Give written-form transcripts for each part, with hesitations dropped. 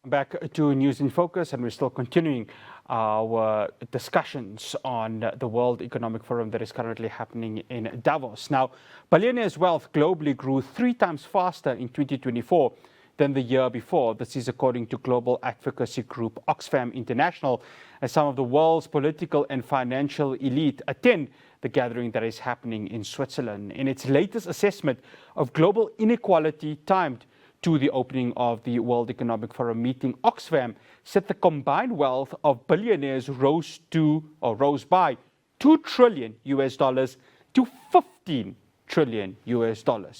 Back to News in Focus, and we're still continuing our discussions on the World Economic Forum that is currently happening in Davos. Now, billionaires' wealth globally grew 3 times faster in 2024 than the year before. This is according to global advocacy group Oxfam International, as some of the world's political and financial elite attend the gathering that is happening in Switzerland. In its latest assessment of global inequality timed to the opening of the World Economic Forum meeting, Oxfam said the combined wealth of billionaires rose by $2 trillion to $15 trillion.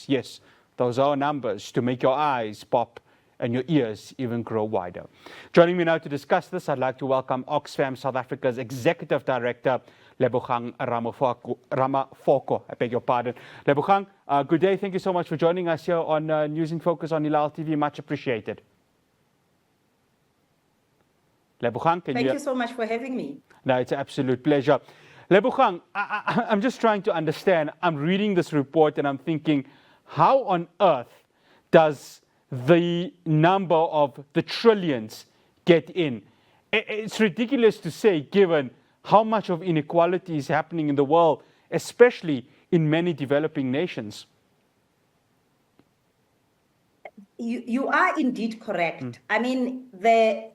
Yes, those are numbers to make your eyes pop and your ears even grow wider. Joining me now to discuss this, I'd like to welcome Oxfam South Africa's Executive Director, Lebogang Ramafoko. I beg your pardon. Lebogang, good day. Thank you so much for joining us here on News in Focus on Hilaal TV. Much appreciated. Lebogang, thank you so much for having me. No, it's an absolute pleasure. Lebogang, I'm just trying to understand. I'm reading this report and I'm thinking, how on earth does the number of the trillions get in? It's ridiculous to say, given how much of inequality is happening in the world, especially in many developing nations. You are indeed correct. I mean, the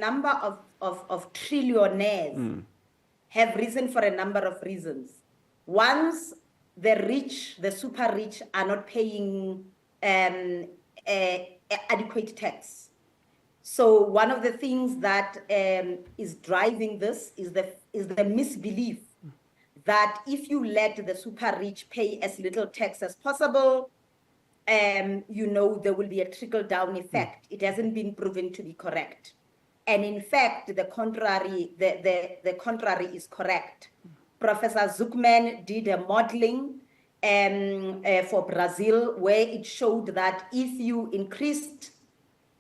number of trillionaires have risen for a number of reasons. Once the rich, the super rich, are not paying adequate tax. So one of the things that is driving this is the misbelief that if you let the super rich pay as little tax as possible, there will be a trickle-down effect. It hasn't been proven to be correct, and in fact, the contrary is correct. Professor Zuckman did a modeling for Brazil where it showed that if you increased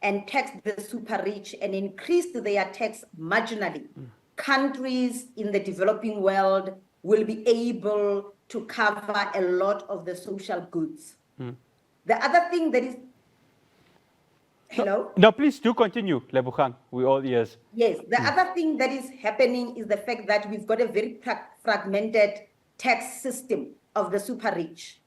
and taxed the super rich and increased their tax marginally, countries in the developing world will be able to cover a lot of the social goods. The other thing that is... Hello? No, please do continue, Lebogang. We're all ears. Yes, the other thing that is happening is the fact that we've got a very fragmented tax system of the super rich.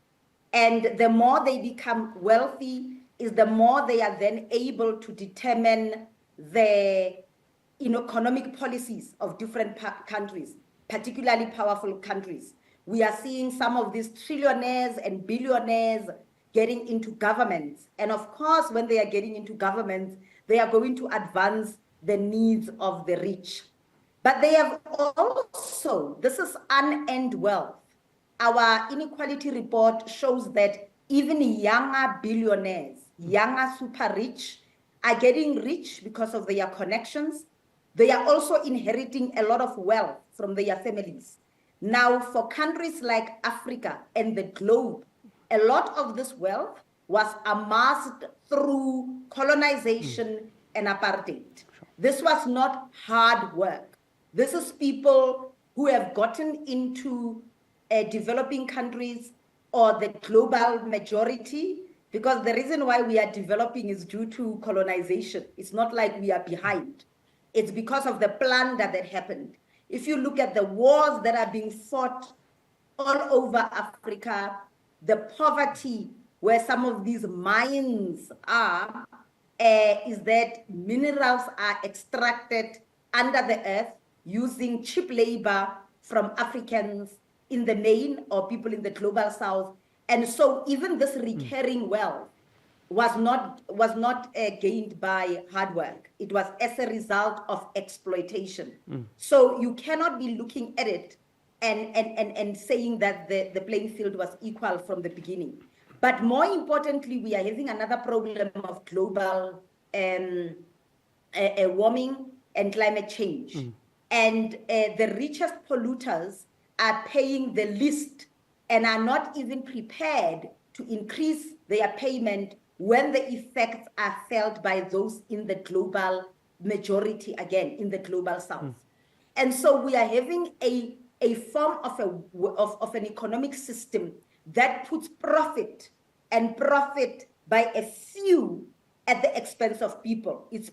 And the more they become wealthy, is the more they are then able to determine the economic policies of different countries, particularly powerful countries. We are seeing some of these trillionaires and billionaires getting into governments. And of course, when they are getting into governments, they are going to advance the needs of the rich. But they have also, this is unearned wealth. Our inequality report shows that even younger billionaires, younger super rich, are getting rich because of their connections. They are also inheriting a lot of wealth from their families. Now, for countries like Africa and the globe, a lot of this wealth was amassed through colonization and apartheid. This was not hard work. This is people who have gotten into developing countries or the global majority, because the reason why we are developing is due to colonization. It's not like we are behind. It's because of the plunder that happened. If you look at the wars that are being fought all over Africa, the poverty where some of these mines are, is that minerals are extracted under the earth using cheap labor from Africans in the main or people in the global south. And so even this recurring wealth was not gained by hard work. It was as a result of exploitation. So you cannot be looking at it and saying that the playing field was equal from the beginning. But more importantly, we are having another problem of global warming and climate change. And the richest polluters are paying the least and are not even prepared to increase their payment when the effects are felt by those in the global majority, again, in the global south. And so we are having a form of an economic system that puts profit by a few at the expense of people. It's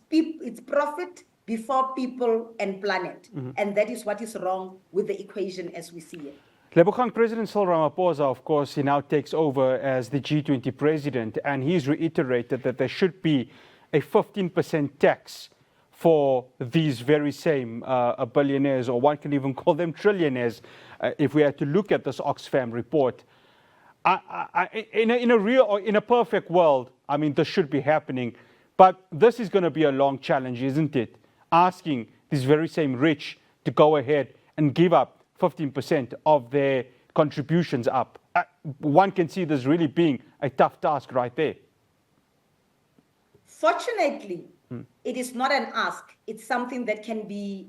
profit before people and planet. And that is what is wrong with the equation as we see it. Lebogang, President Cyril Ramaphosa, of course, he now takes over as the G20 president, and he's reiterated that there should be a 15% tax for these very same billionaires, or one can even call them trillionaires, if we had to look at this Oxfam report. In a perfect world, I mean, this should be happening, but this is going to be a long challenge, isn't it? Asking these very same rich to go ahead and give up 15% of their contributions up. One can see this really being a tough task right there. Fortunately, it is not an ask. It's something that can be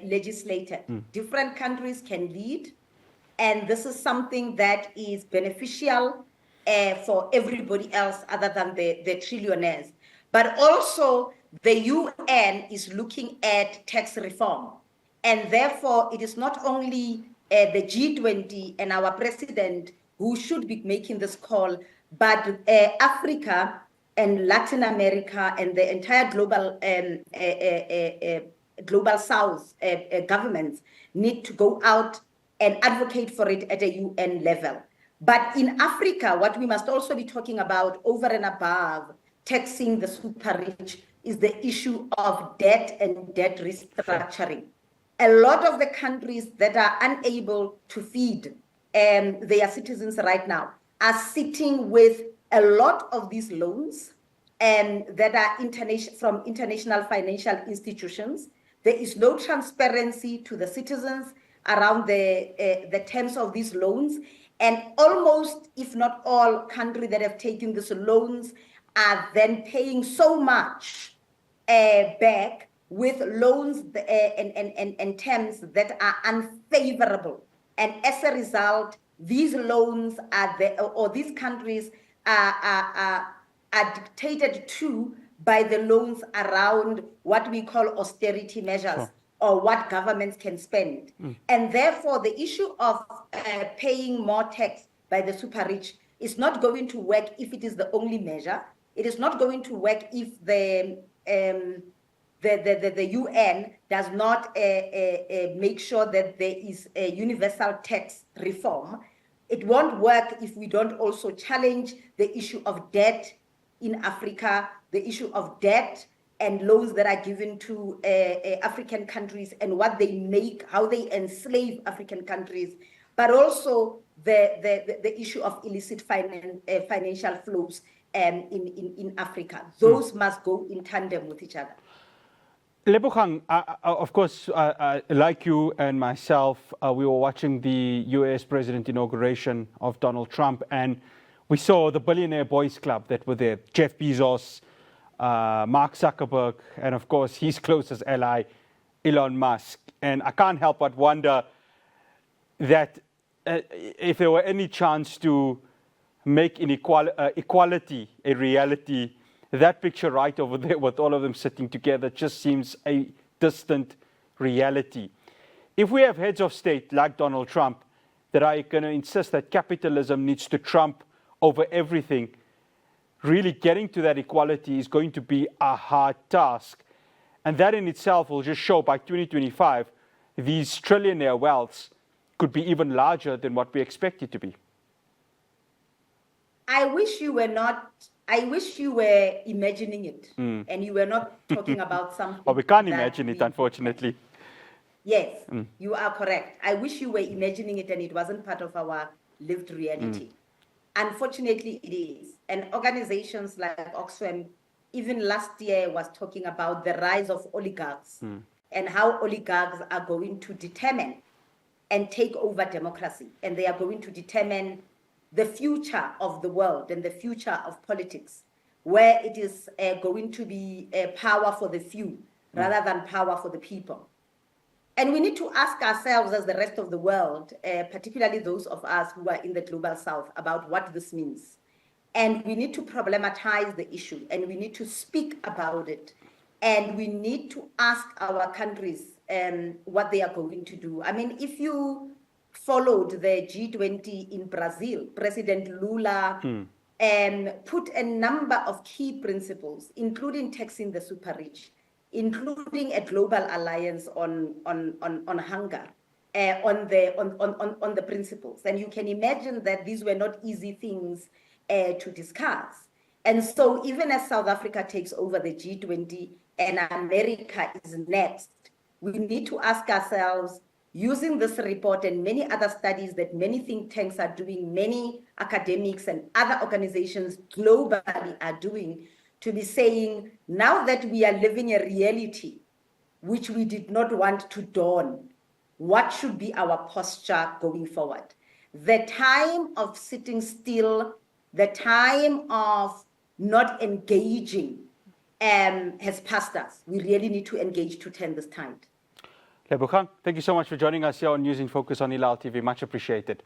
legislated. Different countries can lead, and this is something that is beneficial for everybody else other than the trillionaires. But also, the UN is looking at tax reform. And therefore, it is not only the G20 and our president who should be making this call, but Africa and Latin America and the entire global South governments need to go out and advocate for it at a UN level. But in Africa, what we must also be talking about over and above taxing the super rich is the issue of debt and debt restructuring. A lot of the countries that are unable to feed their citizens right now are sitting with a lot of these loans that are from international financial institutions. There is no transparency to the citizens around the terms of these loans. And almost, if not all, countries that have taken these loans are then paying so much back with loans and terms that are unfavorable. And as a result, these loans or these countries are dictated to by the loans around what we call austerity measures, or what governments can spend. And therefore, the issue of paying more tax by the super rich is not going to work if it is the only measure. It is not going to work if the UN does not make sure that there is a universal tax reform. It won't work if we don't also challenge the issue of debt in Africa, the issue of debt and loans that are given to African countries and what they make, how they enslave African countries, but also the issue of illicit financial flows in Africa. Those must go in tandem with each other. Lebogang, of course, like you and myself, we were watching the US president inauguration of Donald Trump, and we saw the billionaire boys club that were there. Jeff Bezos, Mark Zuckerberg, and of course, his closest ally, Elon Musk. And I can't help but wonder that if there were any chance to make equality a reality, that picture right over there with all of them sitting together just seems a distant reality. If we have heads of state like Donald Trump that are going to insist that capitalism needs to trump over everything, really getting to that equality is going to be a hard task. And that in itself will just show by 2025, these trillionaire wealths could be even larger than what we expect it to be. I wish you were imagining it, and you were not talking about something. Well, we can't imagine it, unfortunately. Yes, you are correct. I wish you were imagining it and it wasn't part of our lived reality. Unfortunately, it is. And organizations like Oxfam, even last year, was talking about the rise of oligarchs and how oligarchs are going to determine and take over democracy. And they are going to determine the future of the world and the future of politics, where it is going to be power for the few rather than power for the people. And we need to ask ourselves, as the rest of the world, particularly those of us who are in the global south, about what this means. And we need to problematize the issue, and we need to speak about it. And we need to ask our countries what they are going to do. I mean, if you followed the G20 in Brazil, President Lula put a number of key principles, including taxing the super rich, including a global alliance on hunger, on the principles. And you can imagine that these were not easy things to discuss. And so even as South Africa takes over the G20 and America is next, we need to ask ourselves, using this report and many other studies that many think tanks are doing, many academics and other organizations globally are doing, to be saying, now that we are living a reality which we did not want to dawn, what should be our posture going forward? The time of sitting still, the time of not engaging has passed us. We really need to engage to turn this tide. Lebogang, thank you so much for joining us here on News in Focus on Hilaal TV. Much appreciated.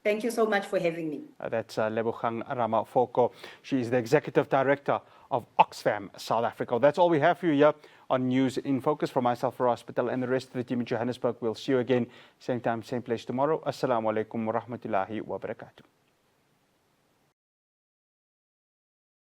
Thank you so much for having me. That's Lebogang Ramafoko. She is the Executive Director of Oxfam South Africa. That's all we have for you here on News in Focus. From myself, Ross Patel, and the rest of the team in Johannesburg. We'll see you again, same time, same place tomorrow. Assalamu alaikum wa rahmatullahi wa barakatuh.